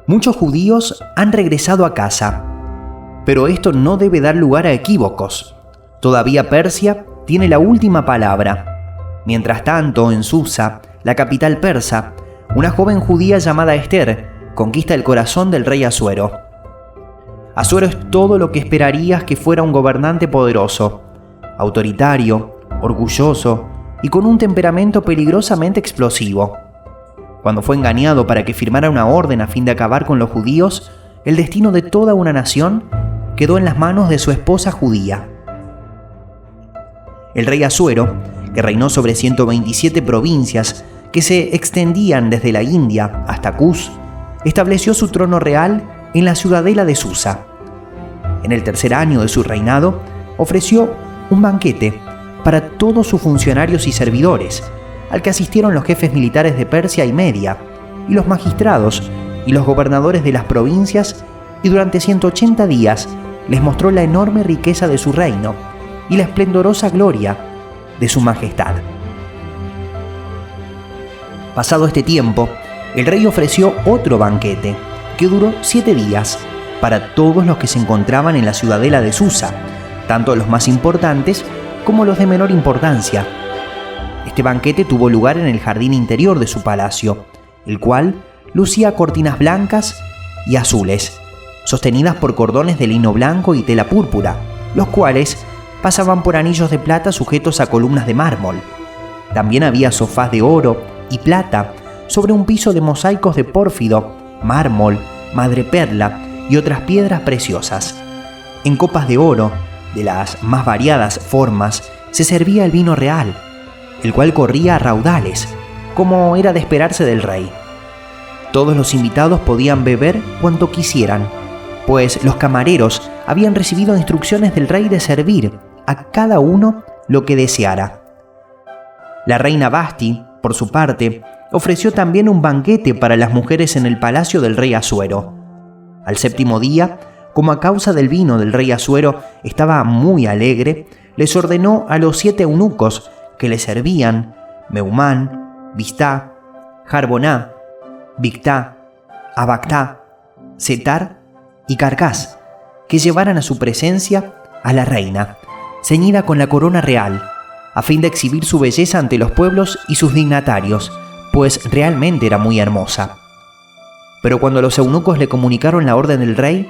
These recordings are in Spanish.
Muchos judíos han regresado a casa, pero esto no debe dar lugar a equívocos. Todavía Persia tiene la última palabra. Mientras tanto, en Susa, la capital persa, una joven judía llamada Esther conquista el corazón del rey Asuero. Asuero es todo lo que esperarías que fuera un gobernante poderoso, autoritario, orgulloso y con un temperamento peligrosamente explosivo. Cuando fue engañado para que firmara una orden a fin de acabar con los judíos, el destino de toda una nación quedó en las manos de su esposa judía. El rey Asuero, que reinó sobre 127 provincias que se extendían desde la India hasta Kus, estableció su trono real en la ciudadela de Susa. En el tercer año de su reinado, ofreció un banquete para todos sus funcionarios y servidores, al que asistieron los jefes militares de Persia y Media, y los magistrados y los gobernadores de las provincias, y durante 180 días les mostró la enorme riqueza de su reino y la esplendorosa gloria de su majestad. Pasado este tiempo, el rey ofreció otro banquete, que duró 7 días, para todos los que se encontraban en la ciudadela de Susa, tanto los más importantes como los de menor importancia. Este banquete tuvo lugar en el jardín interior de su palacio, el cual lucía cortinas blancas y azules, sostenidas por cordones de lino blanco y tela púrpura, los cuales pasaban por anillos de plata sujetos a columnas de mármol. También había sofás de oro y plata sobre un piso de mosaicos de pórfido, mármol, madreperla y otras piedras preciosas. En copas de oro, de las más variadas formas, se servía el vino real, el cual corría a raudales, como era de esperarse del rey. Todos los invitados podían beber cuanto quisieran, pues los camareros habían recibido instrucciones del rey de servir a cada uno lo que deseara. La reina Vashti, por su parte, ofreció también un banquete para las mujeres en el palacio del rey Asuero. Al séptimo día, como a causa del vino del rey Asuero estaba muy alegre, les ordenó a los 7 eunucos que le servían, Meumán, Bistá, Jarboná, Bigtá, Abagtá, Setar y Carcás, que llevaran a su presencia a la reina, ceñida con la corona real, a fin de exhibir su belleza ante los pueblos y sus dignatarios, pues realmente era muy hermosa. Pero cuando los eunucos le comunicaron la orden del rey,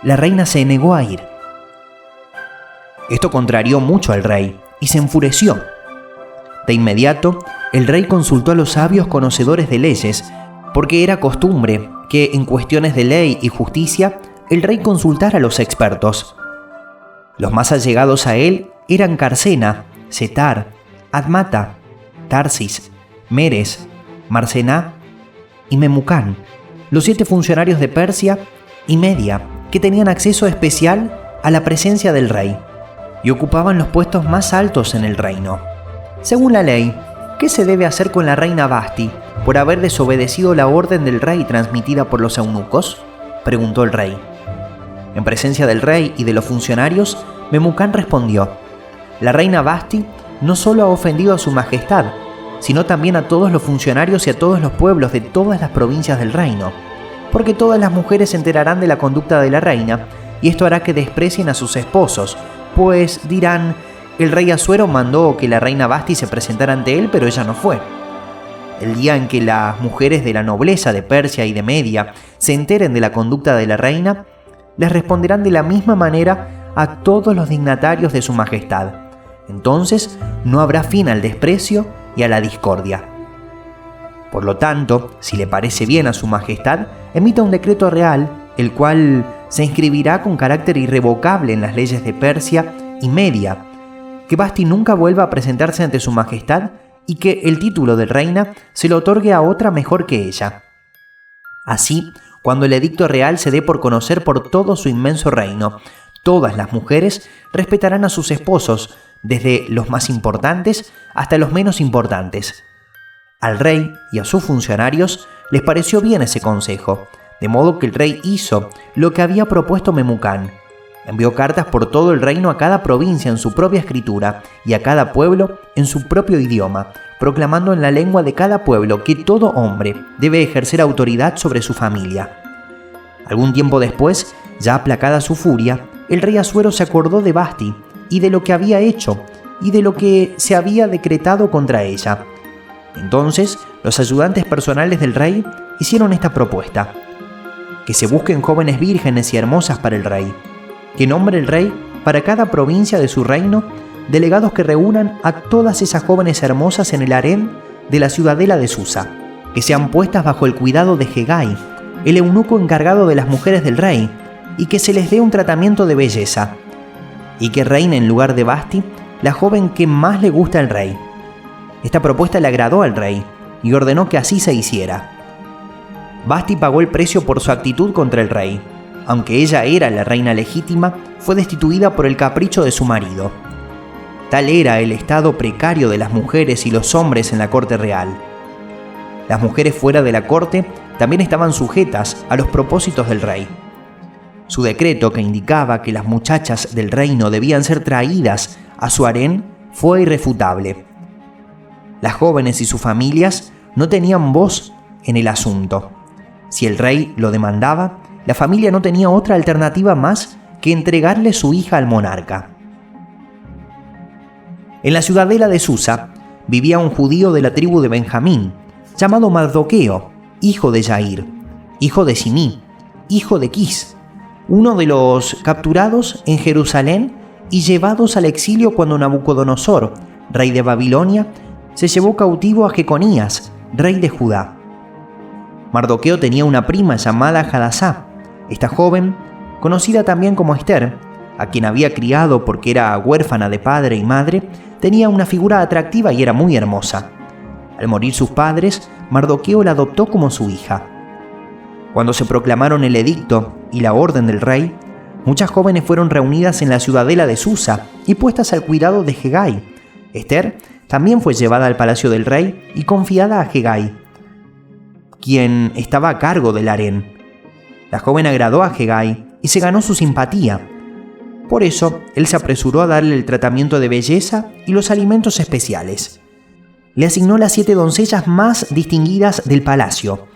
la reina se negó a ir. Esto contrarió mucho al rey y se enfureció. De inmediato, el rey consultó a los sabios conocedores de leyes, porque era costumbre que en cuestiones de ley y justicia el rey consultara a los expertos. Los más allegados a él eran Carcena, Setar, Admata, Tarsis, Meres, Marcená y Memucán, los 7 funcionarios de Persia y Media, que tenían acceso especial a la presencia del rey y ocupaban los puestos más altos en el reino. Según la ley, ¿qué se debe hacer con la reina Vashti por haber desobedecido la orden del rey transmitida por los eunucos?, preguntó el rey. En presencia del rey y de los funcionarios, Memucán respondió: la reina Vashti no solo ha ofendido a su majestad, sino también a todos los funcionarios y a todos los pueblos de todas las provincias del reino, porque todas las mujeres se enterarán de la conducta de la reina, y esto hará que desprecien a sus esposos, pues dirán: el rey Asuero mandó que la reina Vashti se presentara ante él, pero ella no fue. El día en que las mujeres de la nobleza de Persia y de Media se enteren de la conducta de la reina, les responderán de la misma manera a todos los dignatarios de su majestad. Entonces no habrá fin al desprecio y a la discordia. Por lo tanto, si le parece bien a su majestad, emita un decreto real, el cual se inscribirá con carácter irrevocable en las leyes de Persia y Media, que Vashti nunca vuelva a presentarse ante su majestad y que el título de reina se lo otorgue a otra mejor que ella. Así, cuando el edicto real se dé por conocer por todo su inmenso reino, todas las mujeres respetarán a sus esposos, desde los más importantes hasta los menos importantes. Al rey y a sus funcionarios les pareció bien ese consejo, de modo que el rey hizo lo que había propuesto Memucán. Envió cartas por todo el reino a cada provincia en su propia escritura y a cada pueblo en su propio idioma, proclamando en la lengua de cada pueblo que todo hombre debe ejercer autoridad sobre su familia. Algún tiempo después, ya aplacada su furia, el rey Asuero se acordó de Vasti y de lo que había hecho y de lo que se había decretado contra ella. Entonces, los ayudantes personales del rey hicieron esta propuesta: que se busquen jóvenes vírgenes y hermosas para el rey, que nombre el rey para cada provincia de su reino delegados que reúnan a todas esas jóvenes hermosas en el harén de la ciudadela de Susa, que sean puestas bajo el cuidado de Hegai, el eunuco encargado de las mujeres del rey, y que se les dé un tratamiento de belleza, y que reine en lugar de Vasti la joven que más le gusta al rey. Esta propuesta le agradó al rey y ordenó que así se hiciera. Vasti pagó el precio por su actitud contra el rey. Aunque ella era la reina legítima, fue destituida por el capricho de su marido. Tal era el estado precario de las mujeres y los hombres en la corte real. Las mujeres fuera de la corte también estaban sujetas a los propósitos del rey. Su decreto, que indicaba que las muchachas del reino debían ser traídas a su harén, fue irrefutable. Las jóvenes y sus familias no tenían voz en el asunto. Si el rey lo demandaba, la familia no tenía otra alternativa más que entregarle su hija al monarca. En la ciudadela de Susa vivía un judío de la tribu de Benjamín, llamado Mardoqueo, hijo de Yair, hijo de Simí, hijo de Quis, uno de los capturados en Jerusalén y llevados al exilio cuando Nabucodonosor, rey de Babilonia, se llevó cautivo a Jeconías, rey de Judá. Mardoqueo tenía una prima llamada Hadasá. Esta joven, conocida también como Ester, a quien había criado porque era huérfana de padre y madre, tenía una figura atractiva y era muy hermosa. Al morir sus padres, Mardoqueo la adoptó como su hija. Cuando se proclamaron el edicto y la orden del rey, muchas jóvenes fueron reunidas en la ciudadela de Susa y puestas al cuidado de Hegai. Ester también fue llevada al palacio del rey y confiada a Hegai, quien estaba a cargo del harén. La joven agradó a Hegai y se ganó su simpatía. Por eso, él se apresuró a darle el tratamiento de belleza y los alimentos especiales. Le asignó las 7 doncellas más distinguidas del palacio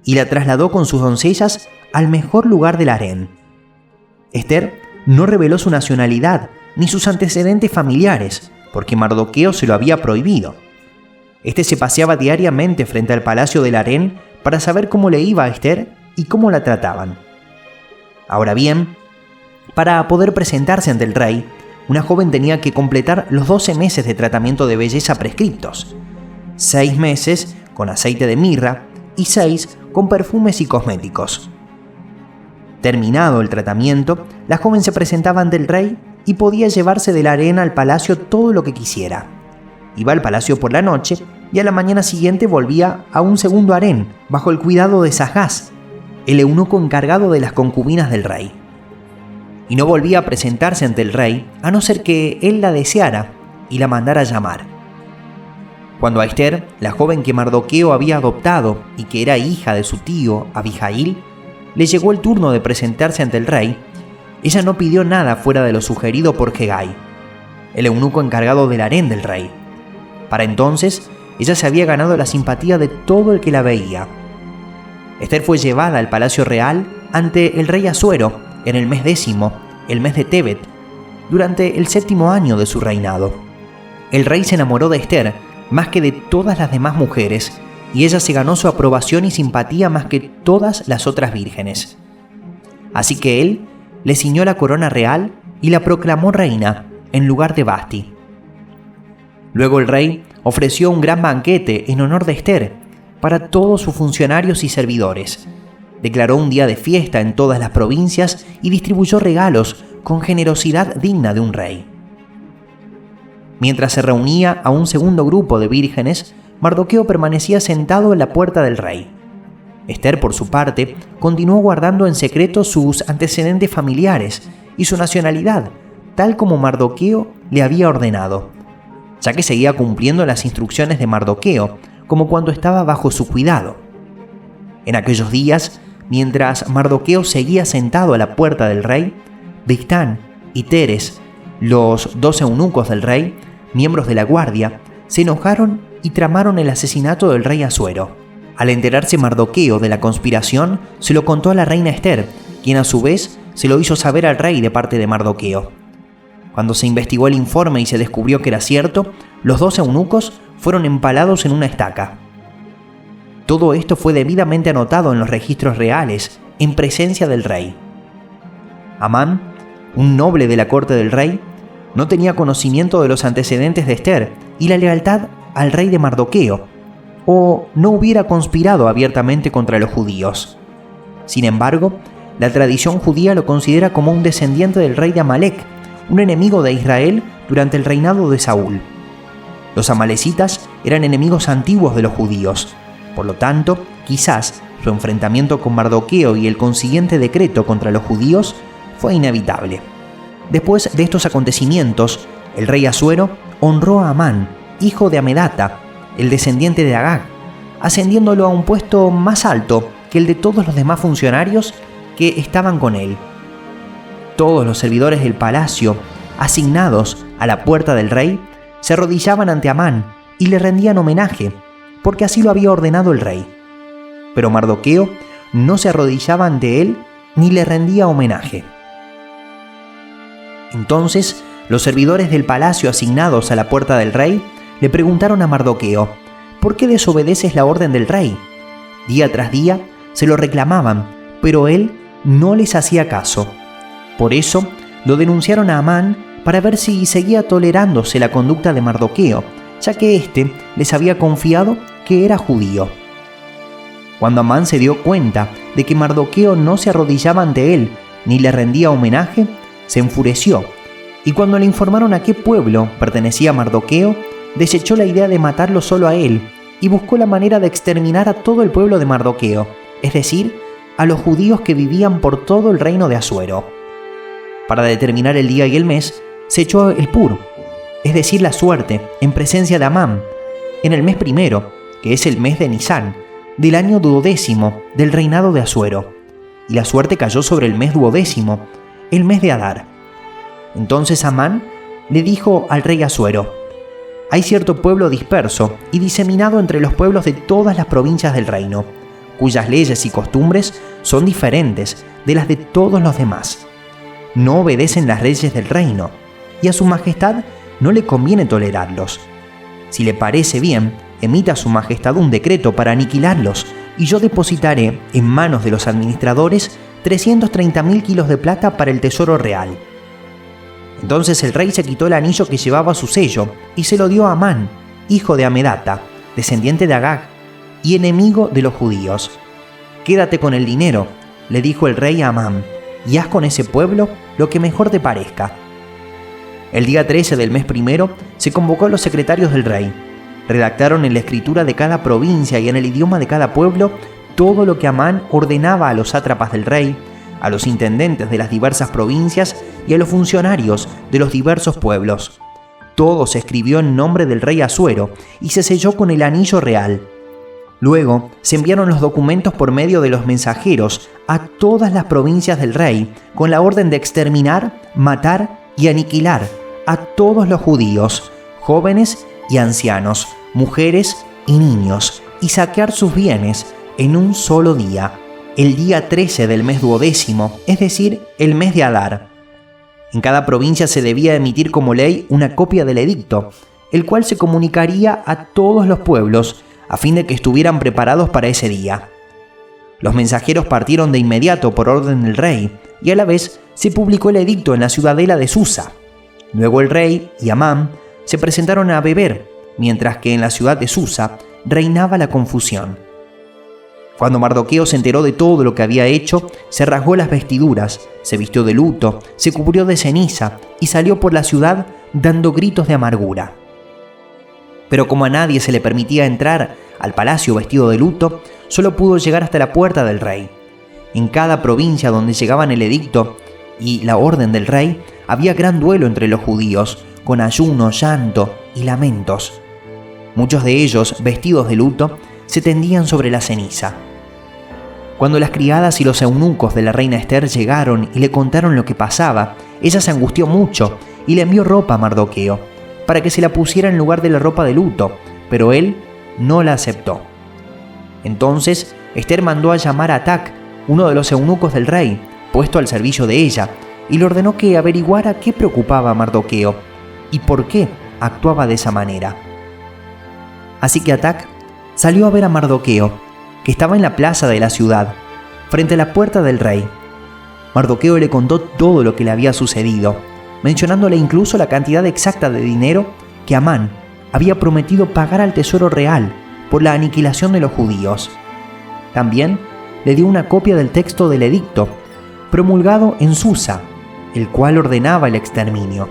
y la trasladó con sus doncellas al mejor lugar del harén. Ester no reveló su nacionalidad ni sus antecedentes familiares, porque Mardoqueo se lo había prohibido. Este se paseaba diariamente frente al palacio del harén para saber cómo le iba a Ester y cómo la trataban. Ahora bien, para poder presentarse ante el rey, una joven tenía que completar los 12 meses de tratamiento de belleza prescriptos, 6 meses con aceite de mirra y 6 con perfumes y cosméticos. Terminado el tratamiento, la joven se presentaba ante el rey y podía llevarse de la arena al palacio todo lo que quisiera. Iba al palacio por la noche y a la mañana siguiente volvía a un segundo harén bajo el cuidado de Sagaz, el eunuco encargado de las concubinas del rey. Y no volvía a presentarse ante el rey a no ser que él la deseara y la mandara llamar. Cuando a Ester, la joven que Mardoqueo había adoptado y que era hija de su tío Abijail, le llegó el turno de presentarse ante el rey, ella no pidió nada fuera de lo sugerido por Hegai, el eunuco encargado del harén del rey. Para entonces, ella se había ganado la simpatía de todo el que la veía. Ester fue llevada al palacio real ante el rey Asuero en el mes 10, el mes de Tebet, durante el 7º año de su reinado. El rey se enamoró de Ester más que de todas las demás mujeres, y ella se ganó su aprobación y simpatía más que todas las otras vírgenes. Así que él le ciñó la corona real y la proclamó reina en lugar de Vasti. Luego el rey ofreció un gran banquete en honor de Ester para todos sus funcionarios y servidores. Declaró un día de fiesta en todas las provincias y distribuyó regalos con generosidad digna de un rey. Mientras se reunía a un segundo grupo de vírgenes, Mardoqueo permanecía sentado en la puerta del rey. Ester, por su parte, continuó guardando en secreto sus antecedentes familiares y su nacionalidad, tal como Mardoqueo le había ordenado, ya que seguía cumpliendo las instrucciones de Mardoqueo, como cuando estaba bajo su cuidado. En aquellos días, mientras Mardoqueo seguía sentado a la puerta del rey, Bigtán y Teres, los 2 eunucos del rey, miembros de la guardia, se enojaron y tramaron el asesinato del rey Asuero, Al enterarse Mardoqueo de la conspiración, se lo contó a la reina Ester, quien a su vez se lo hizo saber al rey de parte de Mardoqueo. Cuando se investigó el informe y se descubrió que era cierto, los 2 eunucos fueron empalados en una estaca. Todo esto fue debidamente anotado en los registros reales, en presencia del rey. Amán, un noble de la corte del rey, no tenía conocimiento de los antecedentes de Ester y la lealtad al rey de Mardoqueo, o no hubiera conspirado abiertamente contra los judíos. Sin embargo, la tradición judía lo considera como un descendiente del rey de Amalek, un enemigo de Israel durante el reinado de Saúl. Los amalecitas eran enemigos antiguos de los judíos. Por lo tanto, quizás su enfrentamiento con Mardoqueo y el consiguiente decreto contra los judíos fue inevitable. Después de estos acontecimientos, el rey Asuero honró a Amán, hijo de Amedata, el descendiente de Agag, ascendiéndolo a un puesto más alto que el de todos los demás funcionarios que estaban con él. Todos los servidores del palacio, asignados a la puerta del rey, se arrodillaban ante Amán y le rendían homenaje, porque así lo había ordenado el rey. Pero Mardoqueo no se arrodillaba ante él ni le rendía homenaje. Entonces, los servidores del palacio asignados a la puerta del rey le preguntaron a Mardoqueo: ¿por qué desobedeces la orden del rey? Día tras día se lo reclamaban, pero él no les hacía caso. Por eso lo denunciaron a Amán para ver si seguía tolerándose la conducta de Mardoqueo, ya que éste les había confiado que era judío. Cuando Amán se dio cuenta de que Mardoqueo no se arrodillaba ante él ni le rendía homenaje, se enfureció, y cuando le informaron a qué pueblo pertenecía Mardoqueo, desechó la idea de matarlo solo a él y buscó la manera de exterminar a todo el pueblo de Mardoqueo, es decir, a los judíos que vivían por todo el reino de Asuero. Para determinar el día y el mes, se echó el pur, es decir, la suerte, en presencia de Amán, en el mes primero, que es el mes de Nisán, del año 12º del reinado de Asuero, y la suerte cayó sobre el mes 12º, el mes de Adar. Entonces Amán le dijo al rey Asuero: hay cierto pueblo disperso y diseminado entre los pueblos de todas las provincias del reino, cuyas leyes y costumbres son diferentes de las de todos los demás. No obedecen las leyes del reino, y a su majestad no le conviene tolerarlos. Si le parece bien, emita su majestad un decreto para aniquilarlos, y yo depositaré en manos de los administradores 330.000 kilos de plata para el tesoro real. Entonces el rey se quitó el anillo que llevaba su sello y se lo dio a Amán, hijo de Amedata, descendiente de Agag y enemigo de los judíos. Quédate con el dinero, le dijo el rey a Amán, y haz con ese pueblo lo que mejor te parezca. El día 13 del mes primero se convocó a los secretarios del rey. Redactaron en la escritura de cada provincia y en el idioma de cada pueblo todo lo que Amán ordenaba a los sátrapas del rey, a los intendentes de las diversas provincias y a los funcionarios de los diversos pueblos. Todo se escribió en nombre del rey Asuero y se selló con el anillo real. Luego se enviaron los documentos por medio de los mensajeros a todas las provincias del rey con la orden de exterminar, matar y aniquilar a todos los judíos, jóvenes y ancianos, mujeres y niños, y saquear sus bienes en un solo día, el día 13 del mes 12º, es decir, el mes de Adar. En cada provincia se debía emitir como ley una copia del edicto, el cual se comunicaría a todos los pueblos a fin de que estuvieran preparados para ese día. Los mensajeros partieron de inmediato por orden del rey, y a la vez se publicó el edicto en la ciudadela de Susa. Luego el rey y Amán se presentaron a beber, mientras que en la ciudad de Susa reinaba la confusión. Cuando Mardoqueo se enteró de todo lo que había hecho, se rasgó las vestiduras, se vistió de luto, se cubrió de ceniza y salió por la ciudad dando gritos de amargura. Pero como a nadie se le permitía entrar al palacio vestido de luto, solo pudo llegar hasta la puerta del rey. En cada provincia donde llegaban el edicto y la orden del rey, había gran duelo entre los judíos, con ayuno, llanto y lamentos. Muchos de ellos, vestidos de luto, se tendían sobre la ceniza. Cuando las criadas y los eunucos de la reina Ester llegaron y le contaron lo que pasaba, ella se angustió mucho y le envió ropa a Mardoqueo, para que se la pusiera en lugar de la ropa de luto, pero él no la aceptó. Entonces Ester mandó a llamar a Atac, uno de los eunucos del rey, puesto al servicio de ella, y le ordenó que averiguara qué preocupaba a Mardoqueo y por qué actuaba de esa manera. Así que Atac salió a ver a Mardoqueo, que estaba en la plaza de la ciudad, frente a la puerta del rey. Mardoqueo le contó todo lo que le había sucedido, mencionándole incluso la cantidad exacta de dinero que Amán había prometido pagar al tesoro real por la aniquilación de los judíos. También le dio una copia del texto del edicto, promulgado en Susa, el cual ordenaba el exterminio,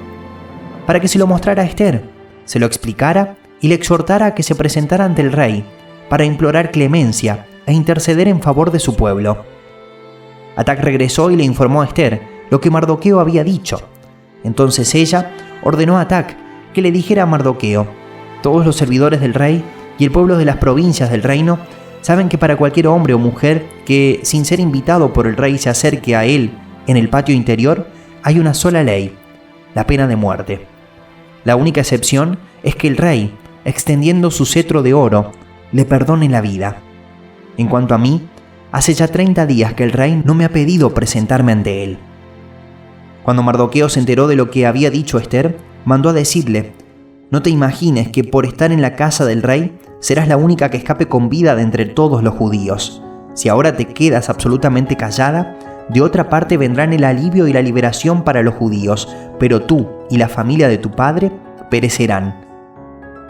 para que se lo mostrara a Ester, se lo explicara y le exhortara a que se presentara ante el rey para implorar clemencia e interceder en favor de su pueblo. Atac regresó y le informó a Ester lo que Mardoqueo había dicho. Entonces ella ordenó a Atac que le dijera a Mardoqueo: todos los servidores del rey y el pueblo de las provincias del reino saben que para cualquier hombre o mujer que, sin ser invitado por el rey, se acerque a él en el patio interior, hay una sola ley: la pena de muerte. La única excepción es que el rey, extendiendo su cetro de oro, le perdone la vida. En cuanto a mí, hace ya 30 días que el rey no me ha pedido presentarme ante él. Cuando Mardoqueo se enteró de lo que había dicho Ester, mandó a decirle: no te imagines que por estar en la casa del rey serás la única que escape con vida de entre todos los judíos. Si ahora te quedas absolutamente callada, de otra parte vendrán el alivio y la liberación para los judíos, pero tú y la familia de tu padre perecerán.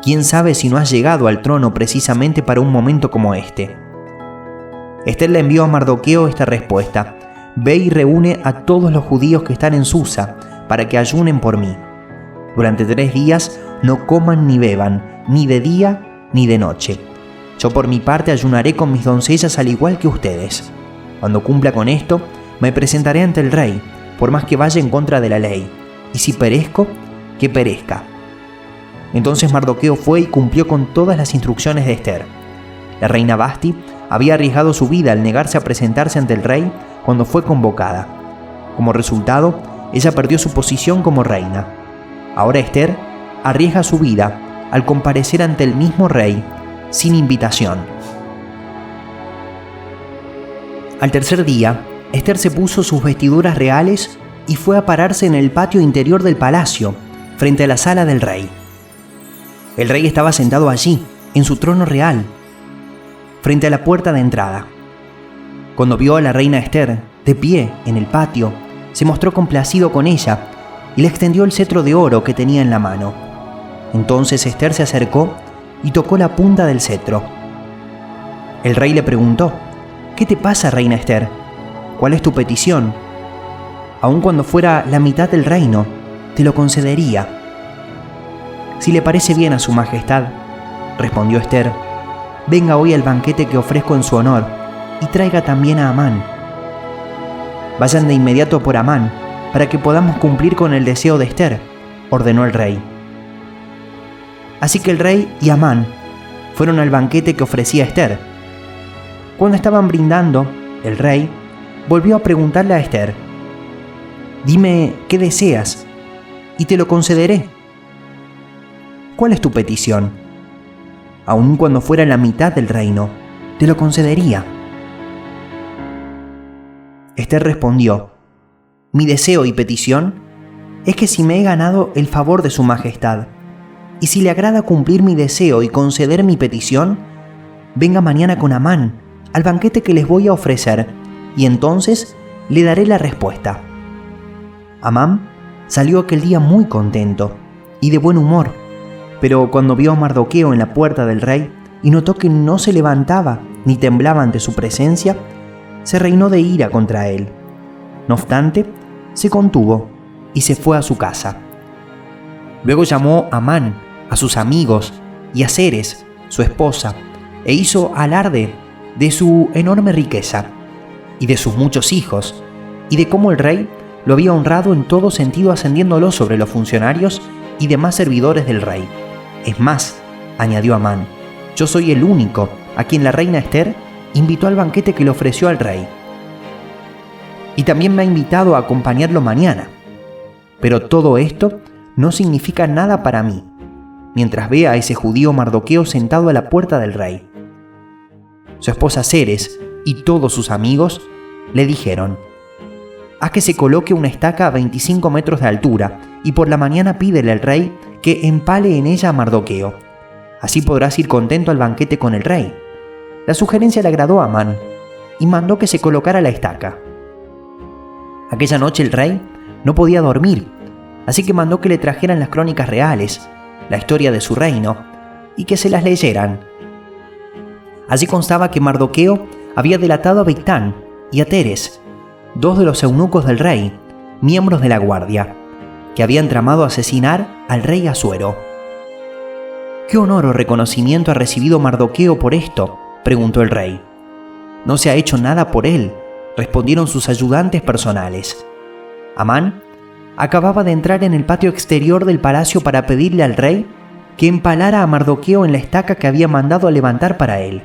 ¿Quién sabe si no has llegado al trono precisamente para un momento como este? Ester le envió a Mardoqueo esta respuesta: ve y reúne a todos los judíos que están en Susa para que ayunen por mí. Durante 3 días no coman ni beban, ni de día ni de noche. Yo por mi parte ayunaré con mis doncellas al igual que ustedes. Cuando cumpla con esto, me presentaré ante el rey, por más que vaya en contra de la ley, y si perezco, que perezca. Entonces Mardoqueo fue y cumplió con todas las instrucciones de Ester. La reina Vasti había arriesgado su vida al negarse a presentarse ante el rey cuando fue convocada. Como resultado, ella perdió su posición como reina. Ahora Ester arriesga su vida al comparecer ante el mismo rey sin invitación. Al tercer día, Ester se puso sus vestiduras reales y fue a pararse en el patio interior del palacio, frente a la sala del rey. El rey estaba sentado allí, en su trono real, frente a la puerta de entrada. Cuando vio a la reina Ester de pie en el patio, se mostró complacido con ella y le extendió el cetro de oro que tenía en la mano. Entonces Ester se acercó y tocó la punta del cetro. El rey le preguntó: ¿qué te pasa, reina Ester? ¿Cuál es tu petición? Aun cuando fuera la mitad del reino, te lo concedería. Si le parece bien a su majestad, respondió Ester, venga hoy al banquete que ofrezco en su honor y traiga también a Amán. Vayan de inmediato por Amán para que podamos cumplir con el deseo de Ester, ordenó el rey. Así que el rey y Amán fueron al banquete que ofrecía Ester. Cuando estaban brindando, el rey volvió a preguntarle a Ester: dime qué deseas y te lo concederé. ¿Cuál es tu petición? Aun cuando fuera la mitad del reino, te lo concedería. Ester respondió: mi deseo y petición es que si me he ganado el favor de su majestad, y si le agrada cumplir mi deseo y conceder mi petición, venga mañana con Amán al banquete que les voy a ofrecer, y entonces le daré la respuesta. Amán salió aquel día muy contento y de buen humor, pero cuando vio a Mardoqueo en la puerta del rey y notó que no se levantaba ni temblaba ante su presencia, se reinó de ira contra él. No obstante, se contuvo y se fue a su casa. Luego llamó a Amán a sus amigos y a Ceres, su esposa, e hizo alarde de su enorme riqueza y de sus muchos hijos, y de cómo el rey lo había honrado en todo sentido, ascendiéndolo sobre los funcionarios y demás servidores del rey. Es más, añadió Amán, yo soy el único a quien la reina Ester invitó al banquete que le ofreció al rey. Y también me ha invitado a acompañarlo mañana. Pero todo esto no significa nada para mí, mientras vea a ese judío Mardoqueo sentado a la puerta del rey. su esposa Zeres y todos sus amigos le dijeron: haz que se coloque una estaca a 25 metros de altura y por la mañana pídele al rey que empale en ella a Mardoqueo. Así podrás ir contento al banquete con el rey. La sugerencia le agradó a Amán y mandó que se colocara la estaca. Aquella noche el rey no podía dormir, así que mandó que le trajeran las crónicas reales, la historia de su reino, y que se las leyeran. Allí constaba que Mardoqueo había delatado a Bigtán y a Teres, dos de los eunucos del rey, miembros de la guardia, que habían tramado asesinar al rey Asuero. ¿Qué honor o reconocimiento ha recibido Mardoqueo por esto?, preguntó el rey. No se ha hecho nada por él, respondieron sus ayudantes personales. Amán acababa de entrar en el patio exterior del palacio para pedirle al rey que empalara a Mardoqueo en la estaca que había mandado a levantar para él.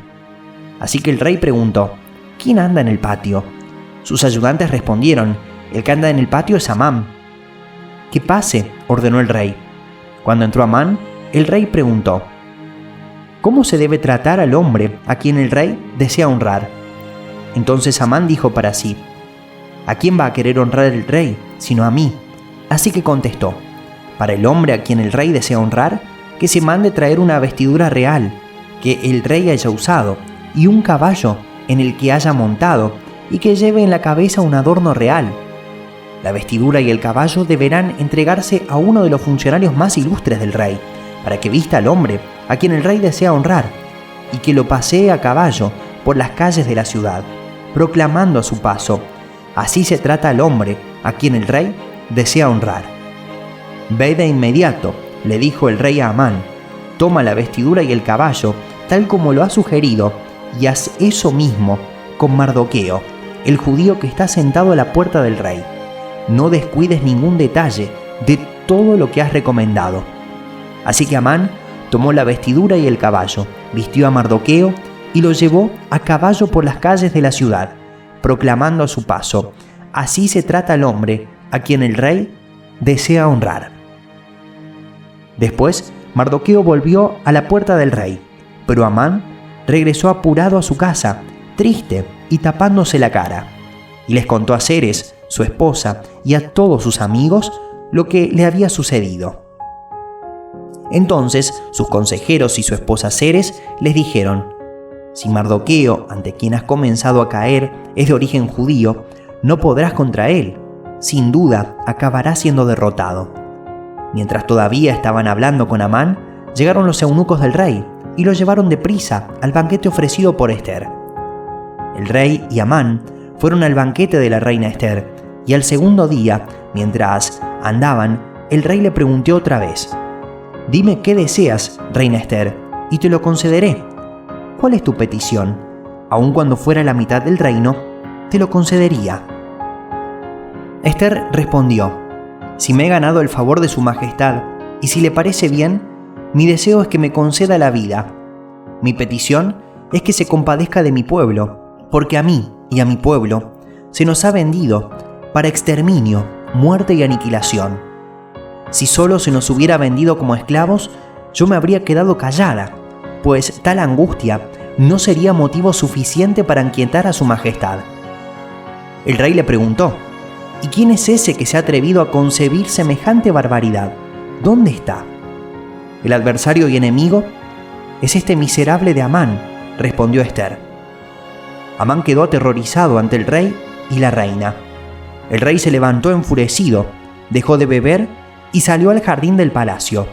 Así que el rey preguntó: ¿quién anda en el patio? Sus ayudantes respondieron: el que anda en el patio es Amán. Que pase, ordenó el rey. Cuando entró Amán, el rey preguntó: ¿cómo se debe tratar al hombre a quien el rey desea honrar? Entonces Amán dijo para sí: ¿a quién va a querer honrar el rey sino a mí? Así que contestó: para el hombre a quien el rey desea honrar, que se mande traer una vestidura real que el rey haya usado y un caballo en el que haya montado y que lleve en la cabeza un adorno real. La vestidura y el caballo deberán entregarse a uno de los funcionarios más ilustres del rey, para que vista al hombre a quien el rey desea honrar, y que lo pasee a caballo por las calles de la ciudad, proclamando a su paso: así se trata al hombre a quien el rey desea honrar. Ve de inmediato, le dijo el rey a Amán, toma la vestidura y el caballo, tal como lo ha sugerido, y haz eso mismo con Mardoqueo, el judío que está sentado a la puerta del rey. No descuides ningún detalle de todo lo que has recomendado. Así que Amán tomó la vestidura y el caballo, vistió a Mardoqueo y lo llevó a caballo por las calles de la ciudad, proclamando a su paso: así se trata al hombre a quien el rey desea honrar. Después, Mardoqueo volvió a la puerta del rey, pero Amán regresó apurado a su casa, triste y tapándose la cara, y les contó a Zeres, su esposa, y a todos sus amigos lo que le había sucedido. Entonces sus consejeros y su esposa Zeres les dijeron: si Mardoqueo, ante quien has comenzado a caer, es de origen judío, no podrás contra él. Sin duda acabará siendo derrotado. Mientras todavía estaban hablando con Amán, llegaron los eunucos del rey y lo llevaron deprisa al banquete ofrecido por Ester. El rey y Amán fueron al banquete de la reina Ester, y al segundo día, mientras andaban, el rey le preguntó otra vez: dime qué deseas, reina Ester, y te lo concederé. ¿Cuál es tu petición? Aun cuando fuera la mitad del reino, te lo concedería. Ester respondió: si me he ganado el favor de su majestad, y si le parece bien, mi deseo es que me conceda la vida. Mi petición es que se compadezca de mi pueblo, porque a mí y a mi pueblo se nos ha vendido para exterminio, muerte y aniquilación. Si solo se nos hubiera vendido como esclavos, yo me habría quedado callada, pues tal angustia no sería motivo suficiente para inquietar a su majestad. El rey le preguntó: ¿y quién es ese que se ha atrevido a concebir semejante barbaridad? ¿Dónde está? El adversario y enemigo es este miserable de Amán, respondió Ester. Amán quedó aterrorizado ante el rey y la reina. El rey se levantó enfurecido, dejó de beber y salió al jardín del palacio.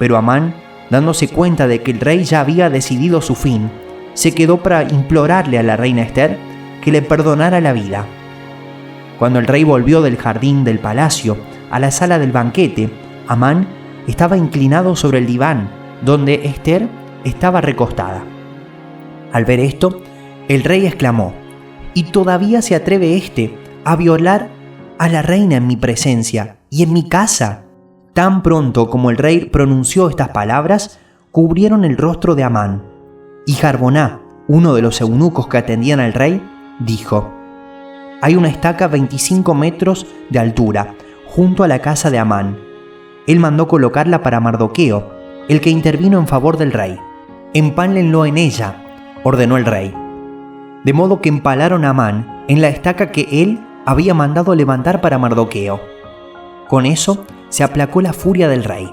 Pero Amán, dándose cuenta de que el rey ya había decidido su fin, se quedó para implorarle a la reina Ester que le perdonara la vida. Cuando el rey volvió del jardín del palacio a la sala del banquete, Amán estaba inclinado sobre el diván, donde Ester estaba recostada. Al ver esto, el rey exclamó: ¿y todavía se atreve éste a violar a la reina en mi presencia y en mi casa? Tan pronto como el rey pronunció estas palabras, cubrieron el rostro de Amán. Y Jarboná, uno de los eunucos que atendían al rey, dijo: hay una estaca 25 metros de altura, junto a la casa de Amán. Él mandó colocarla para Mardoqueo, el que intervino en favor del rey. Empálenlo en ella, ordenó el rey, de modo que empalaron a Amán en la estaca que él había mandado levantar para Mardoqueo. Con eso se aplacó la furia del rey.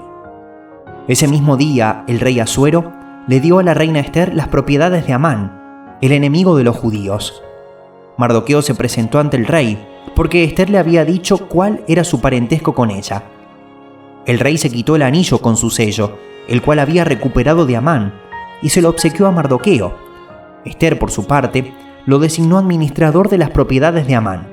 Ese mismo día, el rey Asuero le dio a la reina Ester las propiedades de Amán, el enemigo de los judíos. Mardoqueo se presentó ante el rey, porque Ester le había dicho cuál era su parentesco con ella. El rey se quitó el anillo con su sello, el cual había recuperado de Amán, y se lo obsequió a Mardoqueo. Ester, por su parte, lo designó administrador de las propiedades de Amán.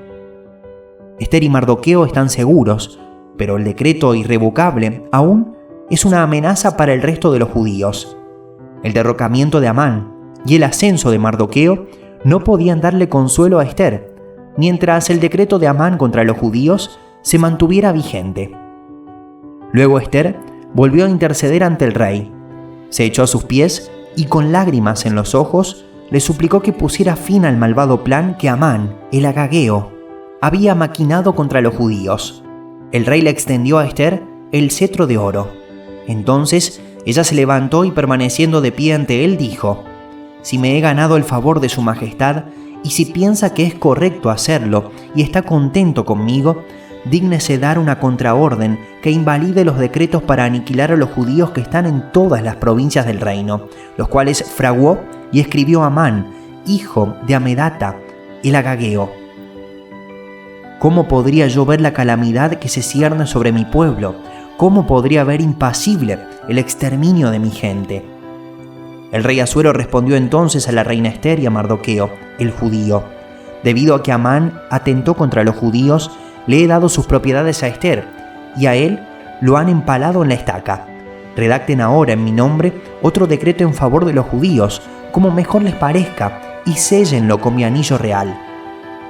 Ester y Mardoqueo están seguros, pero el decreto irrevocable aún es una amenaza para el resto de los judíos. El derrocamiento de Amán y el ascenso de Mardoqueo no podían darle consuelo a Ester, mientras el decreto de Amán contra los judíos se mantuviera vigente. Luego Ester volvió a interceder ante el rey. Se echó a sus pies y con lágrimas en los ojos le suplicó que pusiera fin al malvado plan que Amán, el agageo, había maquinado contra los judíos. El rey le extendió a Ester el cetro de oro. Entonces ella se levantó y permaneciendo de pie ante él dijo: «Si me he ganado el favor de su majestad, y si piensa que es correcto hacerlo y está contento conmigo, dígnese dar una contraorden que invalide los decretos para aniquilar a los judíos que están en todas las provincias del reino, los cuales fraguó y escribió Amán, hijo de Amedata, el agageo. ¿Cómo podría yo ver la calamidad que se cierne sobre mi pueblo? ¿Cómo podría ver impasible el exterminio de mi gente?» El rey Asuero respondió entonces a la reina Ester y a Mardoqueo, el judío: «Debido a que Amán atentó contra los judíos, le he dado sus propiedades a Ester, y a él lo han empalado en la estaca. Redacten ahora en mi nombre otro decreto en favor de los judíos, como mejor les parezca, y séllenlo con mi anillo real.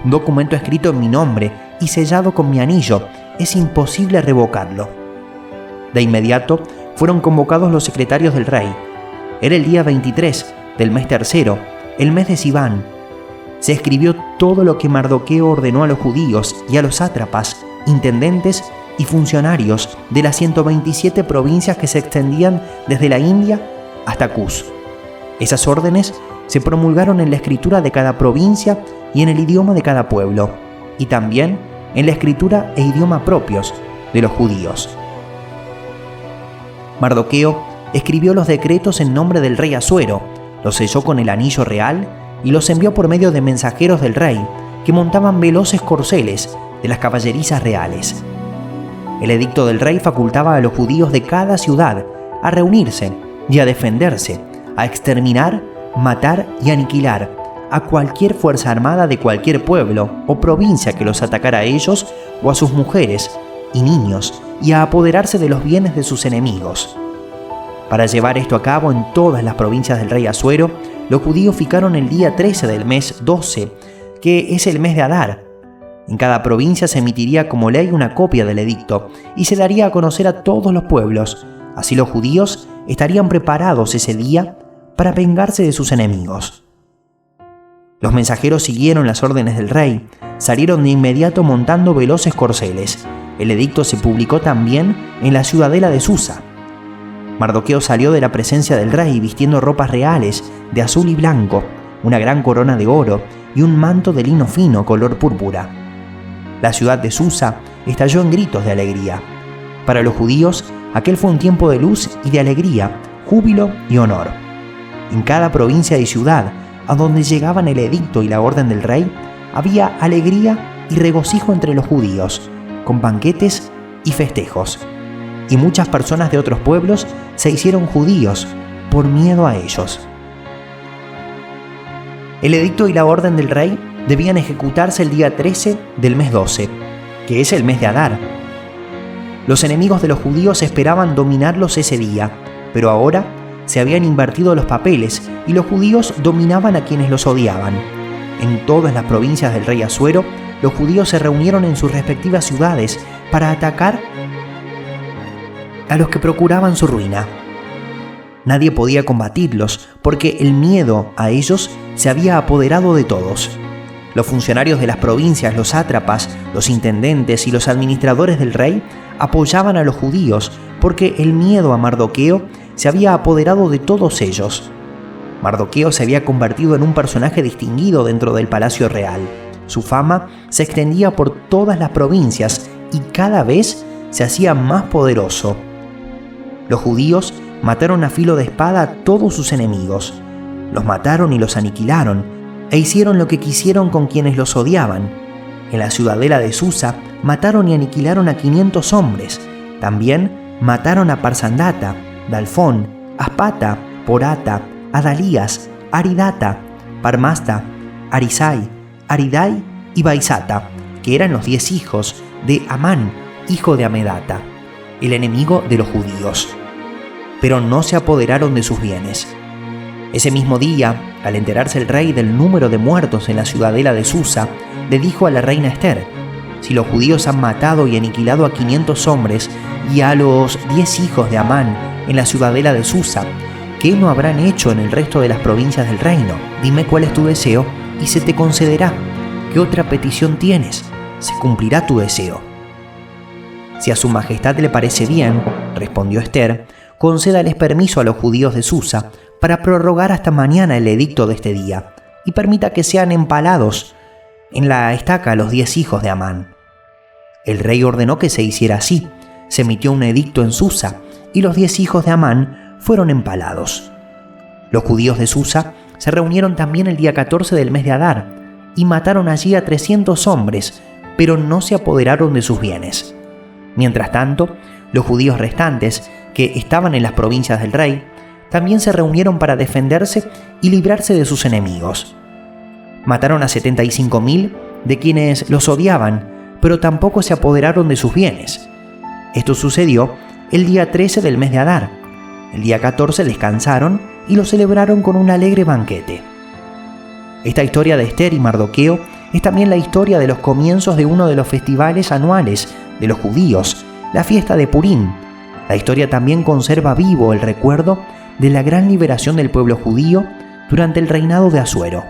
Un documento escrito en mi nombre y sellado con mi anillo, es imposible revocarlo». De inmediato fueron convocados los secretarios del rey. Era el día 23 del mes tercero, el mes de Siván. Se escribió todo lo que Mardoqueo ordenó a los judíos y a los sátrapas, intendentes y funcionarios de las 127 provincias que se extendían desde la India hasta Cus. Esas órdenes se promulgaron en la escritura de cada provincia y en el idioma de cada pueblo, y también en la escritura e idioma propios de los judíos. Mardoqueo escribió los decretos en nombre del rey Asuero, los selló con el anillo real y los envió por medio de mensajeros del rey, que montaban veloces corceles de las caballerizas reales. El edicto del rey facultaba a los judíos de cada ciudad a reunirse y a defenderse, a exterminar, matar y aniquilar a cualquier fuerza armada de cualquier pueblo o provincia que los atacara a ellos o a sus mujeres y niños, y a apoderarse de los bienes de sus enemigos. Para llevar esto a cabo en todas las provincias del rey Asuero, los judíos fijaron el día 13 del mes 12, que es el mes de Adar. En cada provincia se emitiría como ley una copia del edicto y se daría a conocer a todos los pueblos. Así los judíos estarían preparados ese día para vengarse de sus enemigos. Los mensajeros siguieron las órdenes del rey, salieron de inmediato montando veloces corceles. El edicto se publicó también en la ciudadela de Susa. Mardoqueo salió de la presencia del rey vistiendo ropas reales de azul y blanco, una gran corona de oro y un manto de lino fino color púrpura. La ciudad de Susa estalló en gritos de alegría. Para los judíos, aquel fue un tiempo de luz y de alegría, júbilo y honor. En cada provincia y ciudad a donde llegaban el edicto y la orden del rey, había alegría y regocijo entre los judíos, con banquetes y festejos. Y muchas personas de otros pueblos se hicieron judíos por miedo a ellos. El edicto y la orden del rey debían ejecutarse el día 13 del mes 12, que es el mes de Adar. Los enemigos de los judíos esperaban dominarlos ese día, pero ahora se habían invertido los papeles y los judíos dominaban a quienes los odiaban. En todas las provincias del rey Asuero, los judíos se reunieron en sus respectivas ciudades para atacar a los que procuraban su ruina. Nadie podía combatirlos porque el miedo a ellos se había apoderado de todos. Los funcionarios de las provincias, los sátrapas, los intendentes y los administradores del rey apoyaban a los judíos porque el miedo a Mardoqueo se había apoderado de todos ellos. Mardoqueo se había convertido en un personaje distinguido dentro del palacio real. Su fama se extendía por todas las provincias y cada vez se hacía más poderoso. Los judíos mataron a filo de espada a todos sus enemigos. Los mataron y los aniquilaron, e hicieron lo que quisieron con quienes los odiaban. En la ciudadela de Susa mataron y aniquilaron a 500 hombres. También mataron a Parsandata, Dalfón, Aspata, Porata, Adalías, Aridata, Parmasta, Arisai, Aridai y Baisata, que eran los 10 hijos de Amán, hijo de Amedata, el enemigo de los judíos. Pero no se apoderaron de sus bienes. Ese mismo día, al enterarse el rey del número de muertos en la ciudadela de Susa, le dijo a la reina Ester: si los judíos han matado y aniquilado a 500 hombres y a los 10 hijos de Amán en la ciudadela de Susa, ¿qué no habrán hecho en el resto de las provincias del reino? Dime cuál es tu deseo y se te concederá. ¿Qué otra petición tienes? Se cumplirá tu deseo. Si a su majestad le parece bien, respondió Ester, concédales permiso a los judíos de Susa para prorrogar hasta mañana el edicto de este día y permita que sean empalados en la estaca los 10 hijos de Amán. El rey ordenó que se hiciera así. Se emitió un edicto en Susa y los 10 hijos de Amán fueron empalados. Los judíos de Susa se reunieron también el día 14 del mes de Adar y mataron allí a 300 hombres, pero no se apoderaron de sus bienes. Mientras tanto, los judíos restantes, que estaban en las provincias del rey, también se reunieron para defenderse y librarse de sus enemigos. Mataron a 75.000 de quienes los odiaban, pero tampoco se apoderaron de sus bienes. Esto sucedió el día 13 del mes de Adar. El día 14 descansaron y lo celebraron con un alegre banquete. Esta historia de Ester y Mardoqueo es también la historia de los comienzos de uno de los festivales anuales de los judíos, la fiesta de Purim. La historia también conserva vivo el recuerdo de la gran liberación del pueblo judío durante el reinado de Asuero.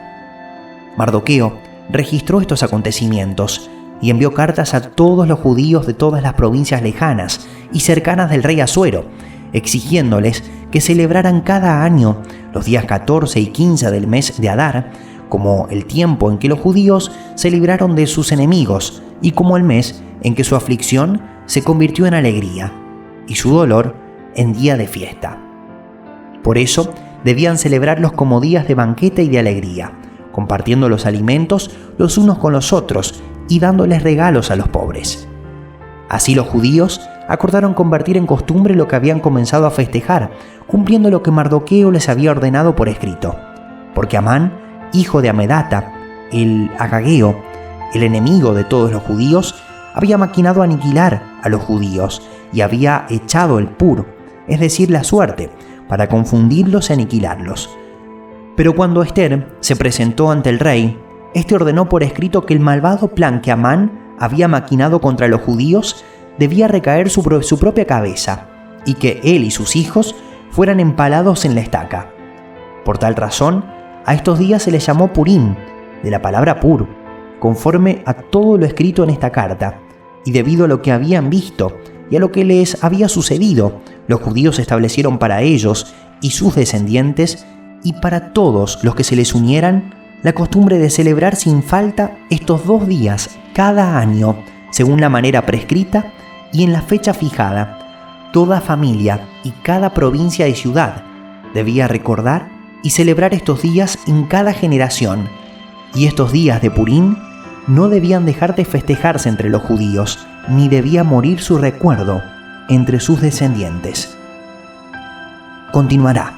Mardoqueo registró estos acontecimientos y envió cartas a todos los judíos de todas las provincias lejanas y cercanas del rey Asuero, exigiéndoles que celebraran cada año los días 14 y 15 del mes de Adar como el tiempo en que los judíos se libraron de sus enemigos y como el mes en que su aflicción se convirtió en alegría y su dolor en día de fiesta. Por eso debían celebrarlos como días de banquete y de alegría, compartiendo los alimentos los unos con los otros y dándoles regalos a los pobres. Así los judíos acordaron convertir en costumbre lo que habían comenzado a festejar, cumpliendo lo que Mardoqueo les había ordenado por escrito. Porque Amán, hijo de Amedata, el agageo, el enemigo de todos los judíos, había maquinado aniquilar a los judíos y había echado el pur, es decir, la suerte, para confundirlos y aniquilarlos. Pero cuando Ester se presentó ante el rey, este ordenó por escrito que el malvado plan que Amán había maquinado contra los judíos debía recaer sobre su propia cabeza y que él y sus hijos fueran empalados en la estaca. Por tal razón, a estos días se les llamó Purim, de la palabra pur, conforme a todo lo escrito en esta carta, y debido a lo que habían visto y a lo que les había sucedido, los judíos establecieron para ellos y sus descendientes y para todos los que se les unieran la costumbre de celebrar sin falta estos 2 días cada año, según la manera prescrita y en la fecha fijada. Toda familia y cada provincia y ciudad debía recordar y celebrar estos días en cada generación, y estos días de Purim no debían dejar de festejarse entre los judíos, ni debía morir su recuerdo entre sus descendientes. Continuará.